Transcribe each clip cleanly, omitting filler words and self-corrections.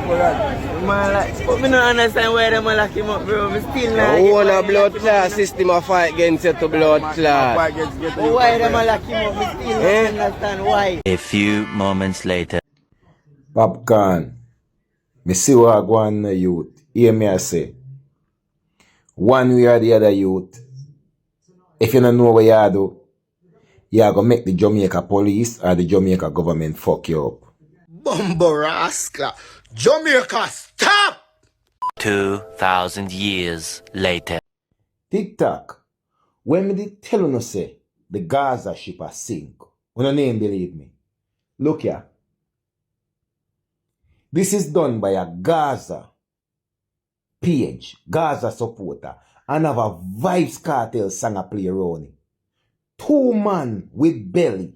Man, like, but me don't understand why them lock him up, bro. Me still not. The whole of blood clot system of fight against you to blood clot. But why them lock him up? Me still don't understand why. A few moments later. Popcaan, me see what I go on the youth. Hear me I say. One way or the other youth, if you don't know what you do, you are going to make the Jamaica police or the Jamaica government fuck you up. Bumbo rascal. Jamaica, stop! 2,000 years later. TikTok, when me did tell you say the Gaza ship a sink, you don't even believe me. Look here. This is done by a Gaza page, Gaza supporter, and have a Vibes Cartel song a play around it. 2 man with belly.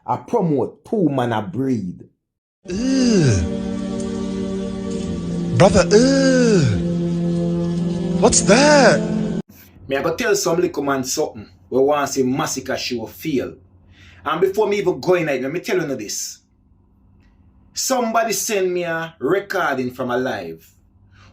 I promote 2 man a breed. Brother, what's that? Me I go tell some little man something. We want to see Masicka show feel. And before me even go in it, let me tell you this. Somebody send me a recording from a live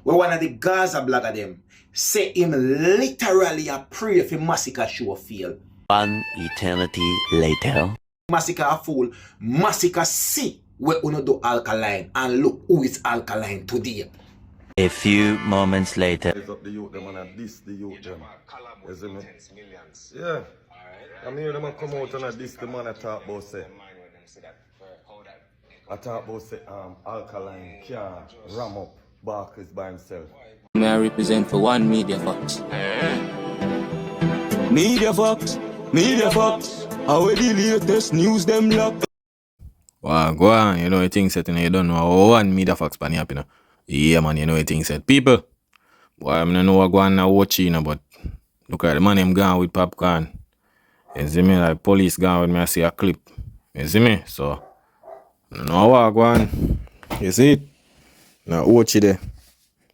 where one of the Gaza blogger them say him literally a pray for Masicka show feel. One eternity later. Masicka a fool. Masicka see where uno do Alkaline and look who is Alkaline today. A few moments later. Up the youth them and this the youth them. You see me? Yeah. I mean them come out and this the man I talk about say. I talk about say Alkaline can't ram up Barkers by himself. May I represent for one Media Fox. Media Fox, Media Fox. How the latest news them lock. Wow, go on, you know the thing set, you don't know one Media Fox pan up, you know. Yeah man, you know the thing set. People, boy, I don't know what go on now watch, you know, but look at the man him gone with Popcaan. You see me, like police gone with me, I see a clip. You see me? So I don't know what go on. You see it? Now watch it there.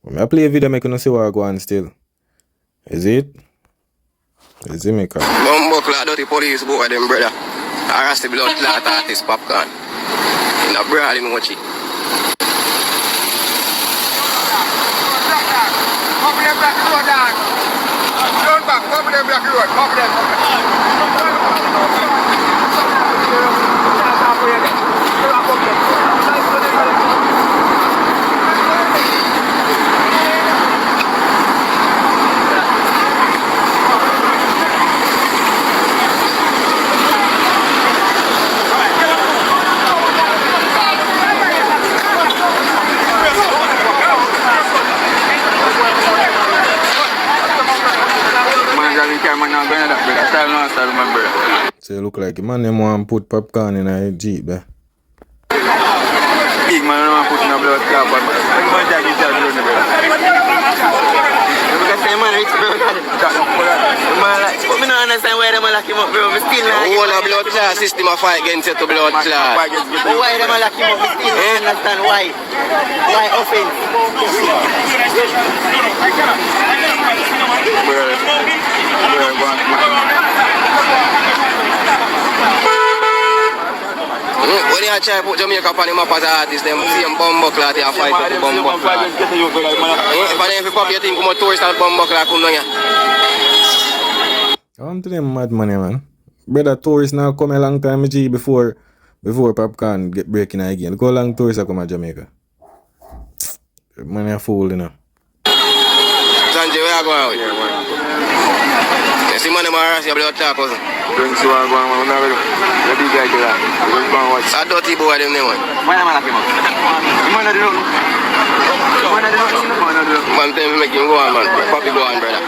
When I play a video, I can see what go on still. Is it? You see me, car? Bumbo clot dirty police boy them brother. Arrest the blood clot artist Popcaan. In a broad him watch it. Cover them black road down. Turn back, cover them black road, cover them. So you look like a man them want put Popcaan in a Jeep, eh? Big man want put in a blood clot, but man jack is just blood in the blood. Because the man rich, bro. Man, like, but me don't understand why them lock him up, bro. Me still not. The whole of blood clot system of fight against you to blood clot. But why them lock him up? Me still don't understand why. Why offense? When you try to put Jamaica on the map as an artist, them see them bumbo clot, you fight with the bumbo clot. If you pop, you think come out tourist and bumbo clot come down here. Come to them mad money, man. Brother, tourists now come a long time G before Popcaan get breaking again. Look how long tourists come to Jamaica. Money a fool, you know. Sanjay, where you going with? You see money more your blood talk, cousin. Drinks you are going, man. The big guy to that. You go and watch. A dirty boy them name, man. Why am I locking him up? You might not do nothing. You might not do nothing. Man, tell me make him go on, man. Papi go on, brother.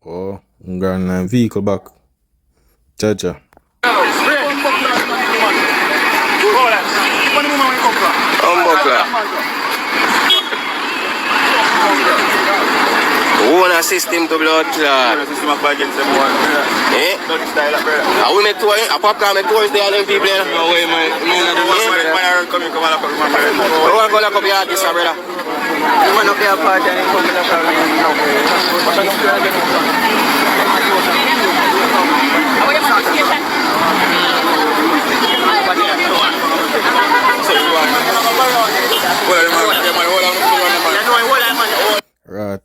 Oh, I'm going a vehicle back. Cha-cha. Own a system to blood clot. System of against them one. Eh? Don't style up, brother. We make tour, a Popcaan make tours there and them people. No way, man. Come and lock up my brother. We want to go lock up your artist, brother. You want to play a part and come to the family.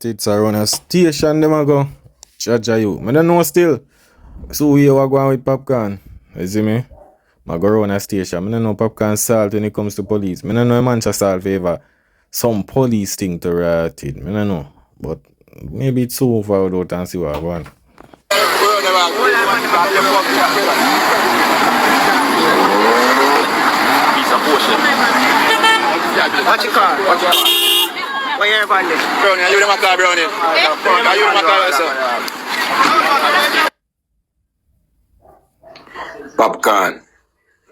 It's around a station them a go. Jaja you. I don't know still. So we are going with Popcaan. You see me? I go around a station. I don't know Popcaan salt when it comes to police. I don't know a Manchester salt favor some police thing to write it. I don't know. But maybe it's so far out and see what I want. Watch your car. Watch your car. Why you everybody? Brownie, I use my car, Brownie. I use my car also. Popcaan,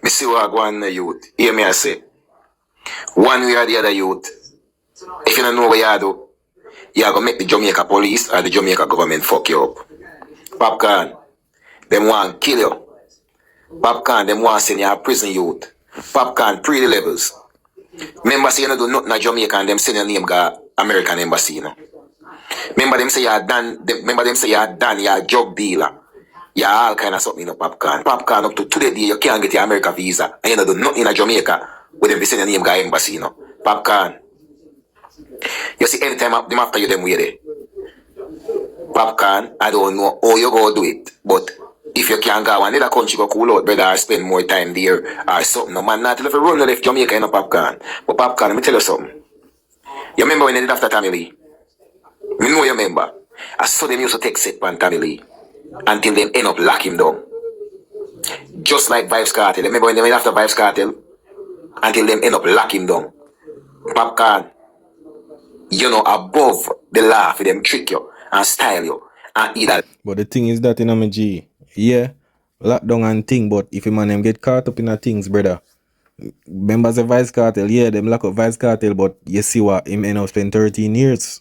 me see what I go on the youth. Hear me I say. One way or the other youth, if you don't know what you do, you are going to make the Jamaica police or the Jamaica government fuck you up. Popcaan, them want to kill you. Popcaan, them want to send you a prison youth. Popcaan, pre the levels. Remember say you don't do nothing in Jamaica and them send your name go American embassy, you know. Remember them say you're done, you're a drug dealer. You're all kind of something, you know, Popcaan. Popcaan, up to today, you can't get your America visa. And you don't do nothing in Jamaica with them send your name go embassy, you know. Popcaan. You see, anytime them after you, them way there. Popcaan, I don't know how you go do it, but if you can't go another country go cool out, brother, or spend more time there or something. No man, not till if you run left Jamaica, you know, Popcaan. But Popcaan, let me tell you something. You remember when they did after Tommy Lee? Me know you remember. I saw them used to take set on Tommy Lee until they end up lock him down. Just like Vibes Cartel. Remember when they went after Vibes Cartel? Until they end up lock him down. Popcaan, you know, above the law for them trick you and style you and either. But the thing is that in my G, yeah, lockdown and thing, but if a man them get caught up in the things, brother. Members of Vice Cartel, yeah, them lock up Vice Cartel, but you see what him end up spend 13 years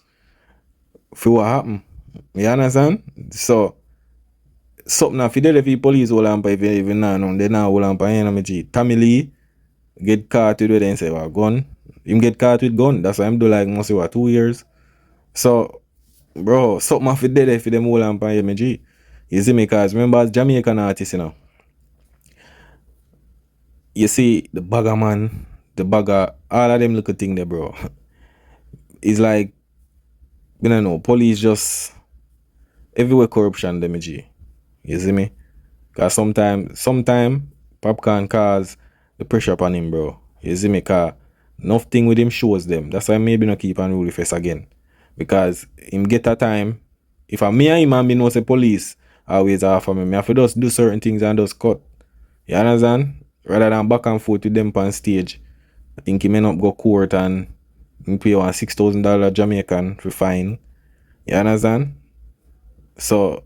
for what happened. You understand? So something if you did if the police hold on if you even know, they now hold on by my G. Tommy Lee get caught with it and say what gun. Him get caught with gun. That's why I'm do like must say what 2 years. So bro, something if you did if them hold on by my G. You see me, cause remember as Jamaican artists, you know. You see the bagger man, the bagger, all of them little thing there, bro. It's like, you don't know, police just everywhere corruption, them G. You see me? Cause sometime Popcaan cause the pressure upon him, bro. You see me? Cause nothing with him shows them. That's why maybe not keep on rule face again. Because him get a time, if I'm me and him and me know say police always offer me, I have to just do certain things and just cut. You understand? Rather than back and forth with them on stage. I think he may not go court and pay $6,000 Jamaican for fine. You understand? So,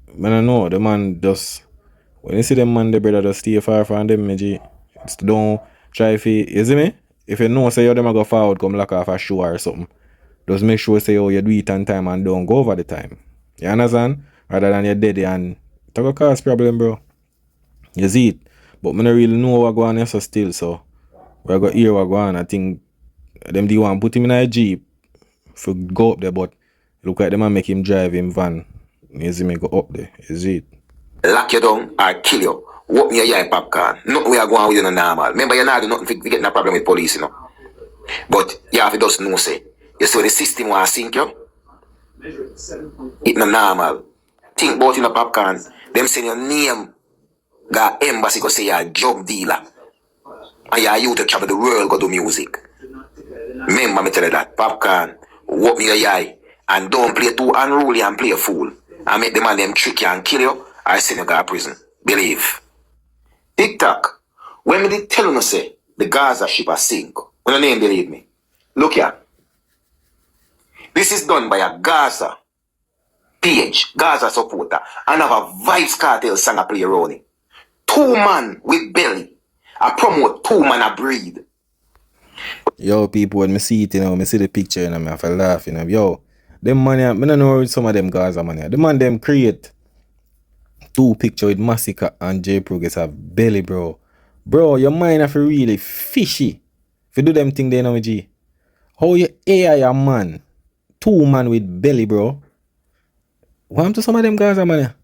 I don't know, the man just, when you see them man, the brother just stay far from them, it's don't try if you see me? If you know, say, you them go forward, come lock off a show or something. Just make sure, say, you do it on time and don't go over the time. You understand? Rather than you're dead and it's a cause problem, bro. You see it? But I don't really know what going on still, so we got hear what going on. I think them they want put him in a jeep for go up there, but look like them and make him drive him van. You see me go up there, you see it? Lock you down or kill you. What me a eye Popcaan. Nothing we are going with you no normal. Remember you're not doing nothing to get a problem with police, you know. But you have to just know say. You see when the system want to sink you? It's not normal. Think about you know Popcaan. Them saying your name got embassy go say you're a drug dealer. And you're you to travel the world go do music. Remember me tell you that. Popcaan, walk me your eye and don't play too unruly and play a fool. And make the man them trick you and kill you or send you to prison. Believe. TikTok. When me did tell you say the Gaza ship has sink. When you name believe me. Look here. This is done by a Gaza page, Gaza supporter, and have a Vibes Cartel song a play around it. 2 man with belly. I promote 2 man a breed. Yo, people, when I see it, you know, I see the picture, you know, I feel laugh, you know. Yo, them man, I don't know some of them Gaza man. The man them create 2 picture with Masicka and J Progress have belly, bro. Bro, your mind have to really fishy. If you do them thing, they know me, G. How you AI a man? 2 man with belly, bro. What happened to some of them Gaza man?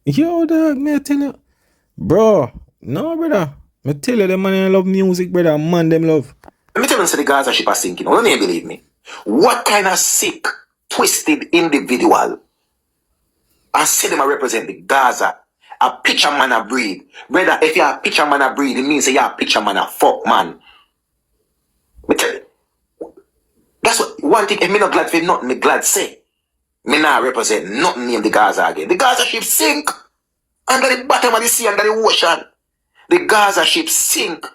Yo, dog, me I tell you. Bro, no, brother. I tell you, them man love music, brother. Man, them love. Let me tell you, say the Gaza ship is sinking. Don't you believe me? What kind of sick twisted individual and say them a represent the Gaza. A picture man a breed. Brother, if you're a picture man a breed, it means you're a picture man a fuck man. Me tell you. That's what one thing, if me not glad for nothing, me glad say. Me not represent nothing in the Gaza again. The Gaza ship sink under the bottom of the sea, under the ocean. The Gaza ship sink.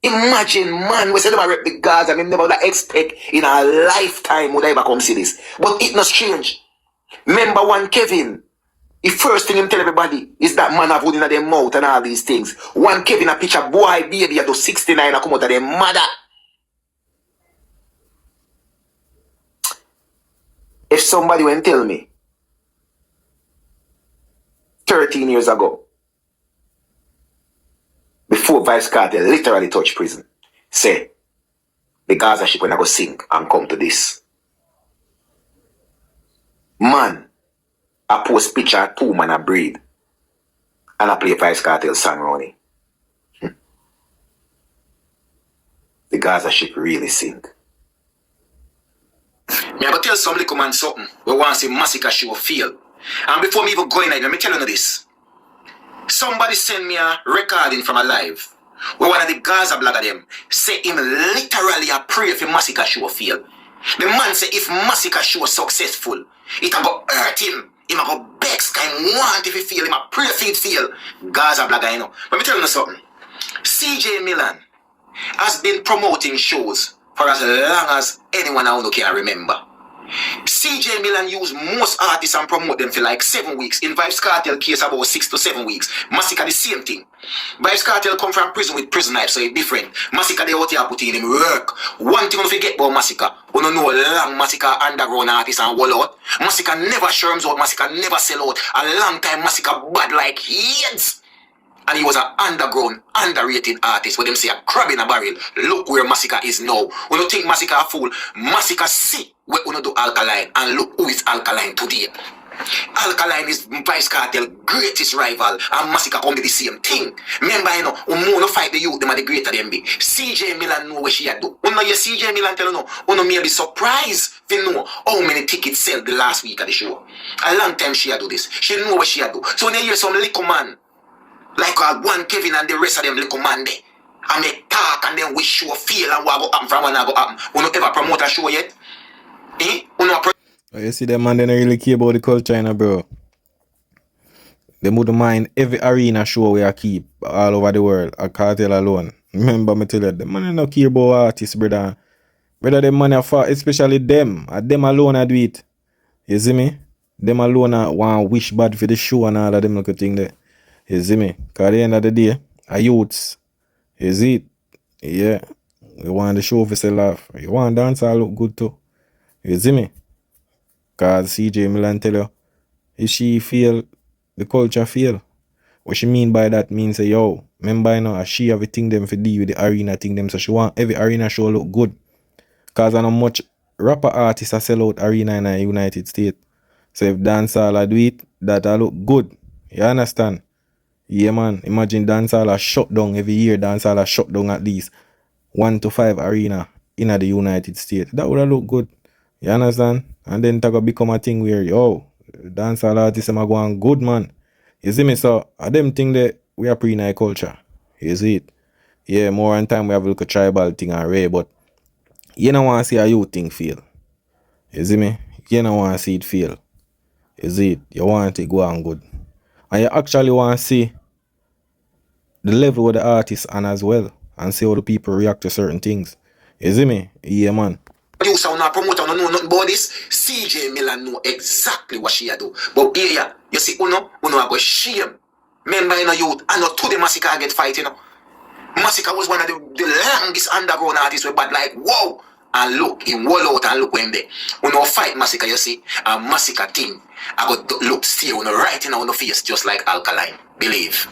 Imagine, man, we say them a rep the Gaza, me never would expect in a lifetime would I ever come see this. But it not strange. Remember one Kevin, the first thing him tell everybody is that man have wood in their mouth and all these things. One Kevin a picture boy baby at 69 a come out of their mother. If somebody went tell me 13 years ago, before Vice Cartel literally touched prison, say the Gaza ship when I go sink and come to this. Man, I post picture 2 man a breed and I play Vice Cartel song Ronnie. The Gaza ship really sink. Me I go tell some little man something. We want to see Masicka show fail. And before me even go in, let me tell you this. Somebody send me a recording from a live where one of the Gaza blogger them say him literally a pray for Masicka show fail. The man say if Masicka show successful, it a go hurt him. Him a go vex, kind want if he fail, him a pray for it fail. Gaza blogger, you know. Let me tell you something. CJ Milan has been promoting shows for as long as anyone I know can remember. CJ Milan used most artists and promote them for like 7 weeks. In Vibes Cartel case about 6 to 7 weeks. Masicka the same thing. Vibes Cartel come from prison with prison knife, so it's different. Masicka they out here putting in him work. One thing you forget about Masicka, you don't know long Masicka underground artist and wall out. Masicka never sherms out, Masicka never sell out. A long time Masicka bad like heads. And he was an underground, underrated artist. Where them say a crab in a barrel. Look where Masicka is now. When you think Masicka a fool, Masicka see where you do Alkaline. And look who is Alkaline today. Alkaline is Vice Cartel greatest rival. And Masicka come to the same thing. Remember, you know, no fight the youth, them are the greater them be. CJ Milan know what she had do. You know, your CJ Milan tell you no. You know, may be surprised if you know how many tickets sell the last week of the show. A long time she had do this. She know what she had do. So when you hear some little man like one Kevin and the rest of them little man there, and they talk and then we show feel and what go happen from when I go happen. We don't ever promote a show yet. You see them man, they don't really care about the culture, you know, bro. They wouldn't mind every arena show we keep all over the world, a Cartel alone. Remember me tell you, the man don't care about artists, brother. Brother, them man are far, especially them. Them alone I do it. You see me? Them alone I want wish bad for the show and all of them little thing there. You see me? Because at the end of the day, a youths, you see it? Yeah. You want the show for sell off. You want dance all look good too. You see me? Because CJ Milan tell you, if she feel, the culture feel. What she mean by that means say, yo, remember you know, she have a thing them for deal with the arena thing them. So she want every arena show look good. Because I know much rapper artists are sell out arena in the United States. So if dancehall do it, that'll look good. You understand? Yeah, man. Imagine dancehall shut down every year. Dancehall shut down at least 1 to 5 arena in the United States. That would have look good. You understand? And then it will become a thing where, yo, dancehall artists are going good, man. You see me? So, I them think that we are pre-night culture. You see it? Yeah, more on time we have a look at tribal thing and rare, but you don't want to see a youth thing feel. You see me? You don't want to see it feel. You see it? You want it go on good. And you actually want to see the level of the artist and as well, and see how the people react to certain things. You see me? Yeah, man. Producer and promoter don't know nothing about this. CJ Milan know exactly what she do. But here, you see, uno go shame. Remember, you know, youth, and not to the Masicka get fight, you know. Masicka was one of the longest underground artists with bad like, whoa. And look, he wall out and look when they. Uno fight Masicka, you see, and Masicka team. I got look still, uno right in the face, just like Alkaline. Believe.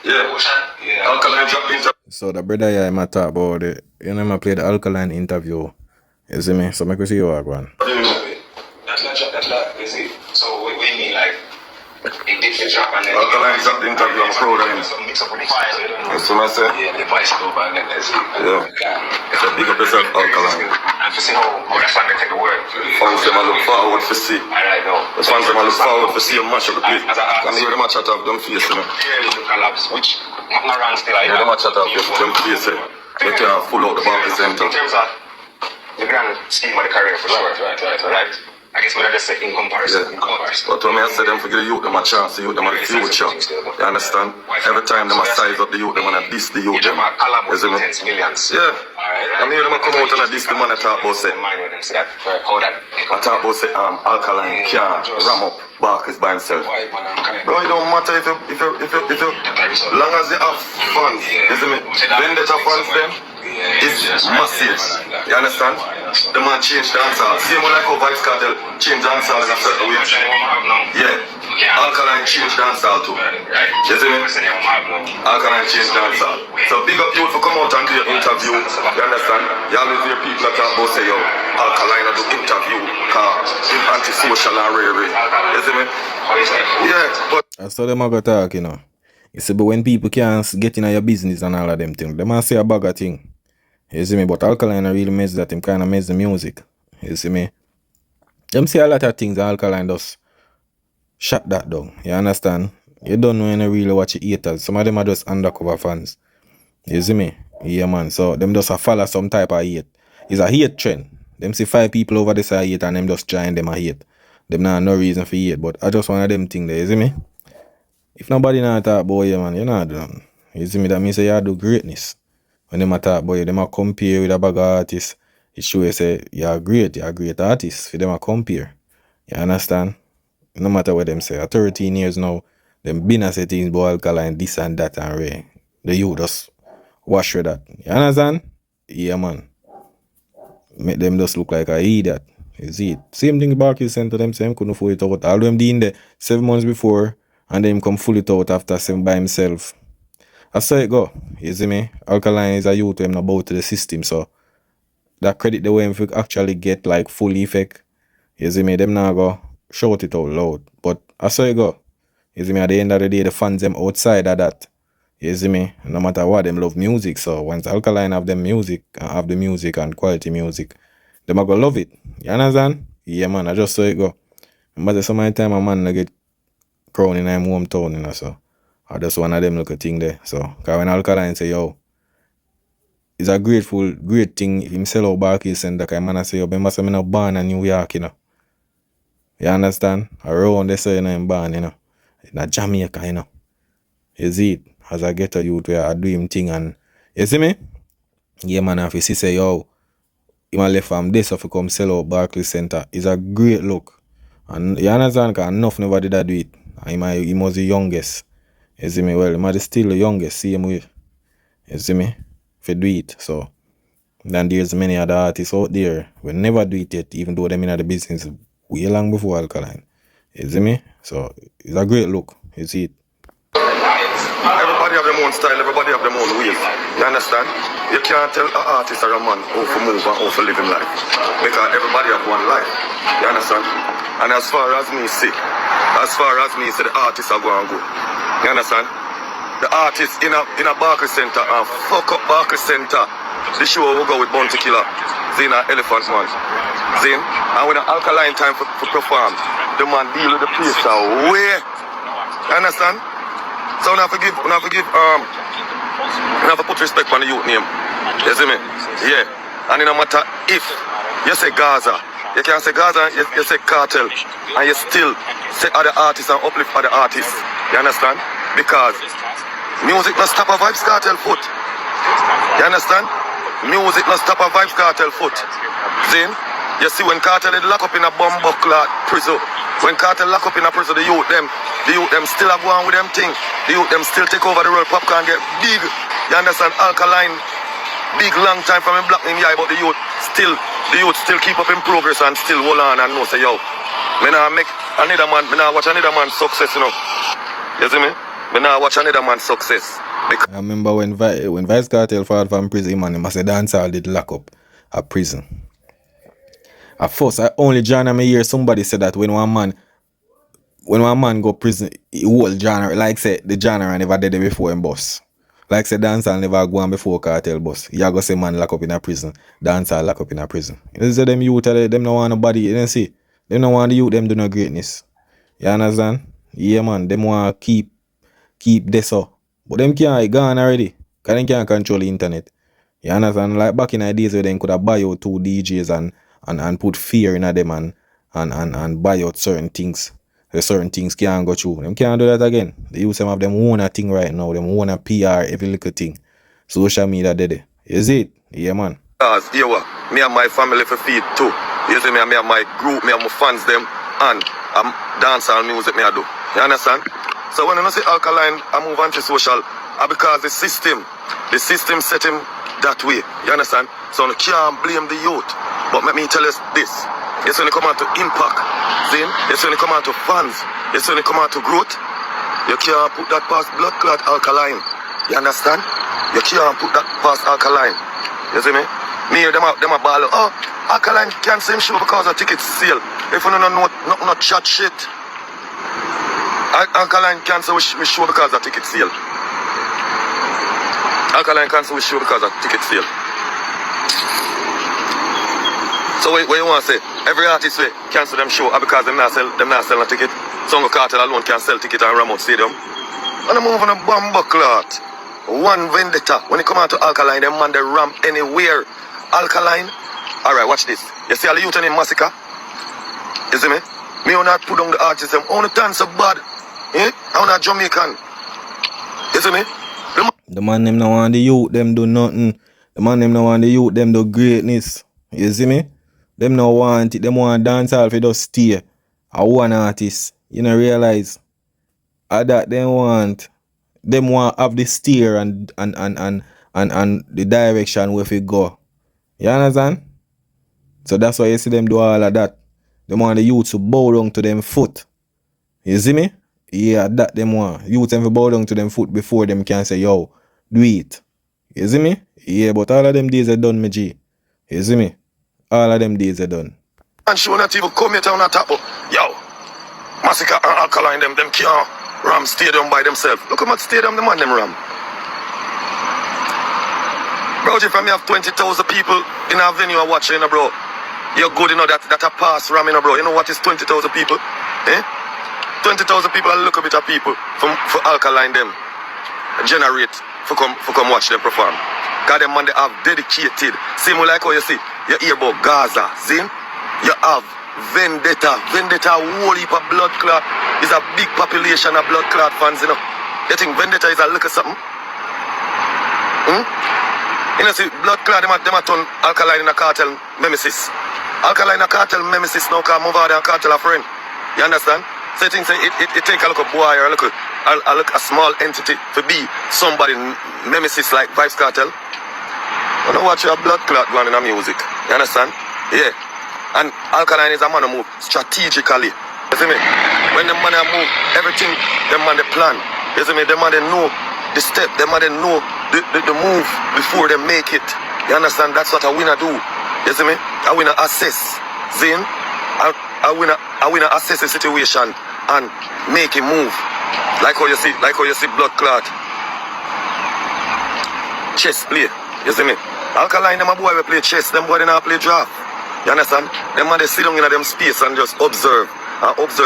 Yeah, Alkaline dropped. So the brother here I talk about it. You know I played the Alkaline interview. You see me? So I can see you are going. That's not, you see. So what do you mean, like? Alkaline dropped the interview, I'm proud of him. You see what I say? Yeah. So big up yourself, Alkaline. Fans them I look forward to see. The fans them I look forward to see them match up the play. Can you hear them chat up them face, you know? Yeah, them chat up them face, they can't pull out the ball center. In terms of the grand scheme of the career for sure. Right. I guess we're just say in comparison. But when I say them for give the youth them a chance, the youth them a the future. You understand? Every time them a size up the youth, them and a diss the youth them. You see me? Yeah. I mean them a come out and a diss the man I talk about say. I talk about say Alkaline can't ram up Barkers by himself. Bro, it don't matter if you long as you have fans. You see me? Vendetta fans them. It's massive. You understand? The man changed the answer. Same one like how Vice Cartel changed the answer in a certain way. Yeah. Alkaline changed the answer too. You see me? Alkaline changed the answer. So big up you for come out and do your interview. You understand? You always hear people that talk about say, yo, Alkaline do interview because him antisocial and rare. You see me? Yeah, but That's how them a go talk, you know. You see, but when people can't get in your business and all of them things, they must say a bag of thing. You see me? But Alkaline really mess that him kind of mess the music. You see me? Them say a lot of things and Alkaline does shut that down. You understand? You don't know any really watch your haters. Some of them are just undercover fans. You see me? Yeah, man. So them just a follow some type of hate. It's a hate trend. Them see 5 people over this hate and them just join them a hate. Them not no reason for hate. But I just one of them thing there. You see me? If nobody not talk about you, man, you not do nothing. You see me? That means say you do greatness. When them a talk about you, them a compare with a bag of artists. It show you say you're a great artist. For them a compare. You understand? No matter what them say. At 13 years now, them been a say things about Alkaline, this and that and Ray. The youth just wash with that. You understand? Yeah, man. Make them just look like a idiot. You see it? Same thing Barkley sent to them, same couldn't fool it out. All them did in there 7 months before, and then him come full it out after 7 by himself. I saw it go. You see me? Alkaline is a youth him not bow to the system, so that credit the way him actually get like full effect. You see me? Them now go shout it out loud. But I saw it go. You see me? At the end of the day, the fans them outside of that. You see me? No matter what, them love music. So once Alkaline have them music, have the music and quality music, them are gonna love it. You understand? Yeah, man. I just saw it go. But some of the time a man I get crowned in my hometown, you know, so I just one of them look a thing there. So cause when Alkaline say, yo, it's a great thing himself out Barkley Center, cause man I say, yo, remember say I'm born in New York, you know. You understand? Around they say you know I'm born, you know. In Jamaica, you know. You see it? As I get a youth where I do him thing and you see me? Yeah, man, if you see say, yo, he man left from this if you come sell out Barkley Center. It's a great look. And you understand? Because enough nobody that do it. And he was the youngest. You see me? Well, he was still the youngest, same way. You see me? If you do it. So then there's many other artists out there who never do it yet, even though them in the business way long before Alkaline. You see me? So it's a great look. You see it? everybody have their own style, everybody have their own ways. You understand? You can't tell an artist or a man how to move and how to live in life. Because everybody have one life. You understand? And as far as me say, the artists are going good. You understand? The artists in a Barker Center and fuck up Barker Center. The show will go with Bounty Killer. Zin and Elephant Man. Zin. And when the Alkaline time for perform, the man deal with the place away. You understand? So we have to put respect on the youth name. You see me? Yeah. And it no matter if you say Gaza, you can say Gaza, you say Cartel, and you still say other artists and uplift other artists. You understand? Because music must stop a Vibes Cartel foot. You understand? Music must stop a Vibes Cartel foot. Then you see when Cartel is locked up in a bumbo clot prison. When Cartel lock up in a prison, the youth them still have one with them thing. The youth them still take over the world. Popcaan get big. You understand? Alkaline, big long time from him black in the eye, but the youth still keep up in progress and still hold on and know say yo. Me nah make another man, me nah watch another man's success, you know. You see me? Me nah watch another man's success. I remember when Vice Cartel filed from prison, man, he must say dancehall did lock up at prison. At first, I only joined me hear somebody say that when one man when one man go prison, he whole genre, like say the genre never did it before in boss. Like say dancehall never go on before cartel boss. You go say man lock up in a prison, dancehall lock up in a prison. You say them youth them no want nobody, you don't see. Them no want the youth, them do no greatness. You understand? Yeah man, them want keep this up. But them can't gone already. Cause them can't control the internet. You understand? Like back in the days where they could have buy out 2 DJs and put fear in them and buy out certain things. So certain things can't go through. Them can't do that again. They use some of them own a thing right now. Them own a PR, every little thing. Social media did it. Is it? Yeah man. Yeah, what? Me and my family for feed too. You see me and my group, me and my fans them, and dancehall music me I do. You understand? So when I say Alkaline, I move anti-social, because the system set him that way. You understand? So I can't blame the youth. But let me tell us this. It's when it come out to impact. Then it's when it come out to fans. It's when it come out to growth. You can't put that past blood clot Alkaline. You understand? You can't put that past Alkaline. You see me? Me hear them a ball. Oh, Alkaline cancel him show because of ticket sale. If you don't know not chat shit. Alkaline cancel me show because of ticket sale. Alkaline cancel me show because of ticket sale. So what you want to say? Every artist will cancel them show because them not sell a ticket. Some cartel alone can sell ticket and ram out stadium. And I move on a bomber clot. One vendetta. When it come out to Alkaline, them man they ram anywhere. Alkaline. Alright, watch this. You see all the youth in Masicka? You see me? Me will not put on the artists them. Only dance so bad. Eh? I'm not Jamaican. You see me? The man them no want the youth them do nothing. The man them no want the youth them do greatness. You see me? Them no want it. Them want dancehall for just stay. I one artist. You know realize. That them want have the steer and the direction where we go. You understand? So that's why you see them do all of that. They want the youth to bow down to them foot. You see me? Yeah, that them want. Youth them to bow down to them foot before them can say, yo, do it. You see me? Yeah, but all of them days are done, my G. You see me? All of them days are done. And she will not even come here town and tap up. Yo, Masicka and Alkaline, them can't ram stadium by themselves. Look how much stadium the man them ram. Bro, if I have 20,000 people in a venue watching, bro, you're good, that a pass ramming, bro. You know what is 20,000 people? Eh? 20,000 people, a little bit of people for Alkaline them generate for come watch them perform. God, them man they have dedicated. Same like how you see, you hear about Gaza, see? You have Vendetta. Vendetta, whole heap of blood clot. Is a big population of blood clot fans, you know. You think Vendetta is a little something? You know, see, blood clot, them a turn Alkaline in a cartel nemesis. Alkaline a cartel nemesis now can move out and cartel a friend. You understand? So you think it take a little boy or a small entity to be somebody nemesis like Vibes Cartel. You know watch your blood clot going in the music. You understand? Yeah. And Alkaline is a man who move strategically. You see me? When the man move, everything, the man they plan. You see me? The man they know the step, the man they know the move before they make it. You understand? That's what a winner do. You see me? A winner assess. Zin? A winner assess the situation and make it move. Like how you see blood clot. Chess play. You see me? Alkaline, them a boy will play chess, them boy they not play draft. You understand? Them man they sit down in them space and just observe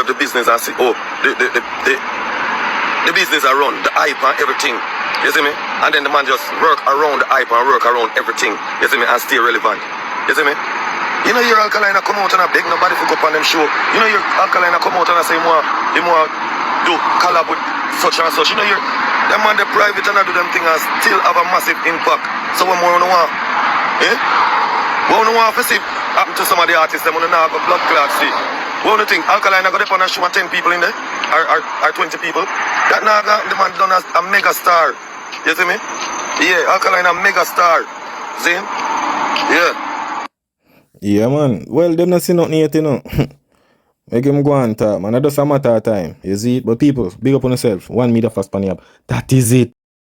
the business and see, oh, the business are run, the hype and everything. You see me? And then the man just work around the hype and work around everything. You see me? And stay relevant. You see me? You know your Alkaline come out and I beg nobody to go up on them show. You know your Alkaline come out and I say you more do collab with such and such. You know them man the private and I do them things and still have a massive impact. So what more you want? Eh? What you want to see happen to some of the artists, them on the blood clot see. What do you think? Alkaline I got up on a show and 10 people in there? Or 20 people? That now the man done as a mega star. You see me? Yeah, Alkaline a mega star. See? Yeah. Yeah man. Well, them not see nothing yet, you know. Make him go and talk, man. That does a matter of time. You see it? But people, big up on yourself. 1 meter fast pan up. That is it.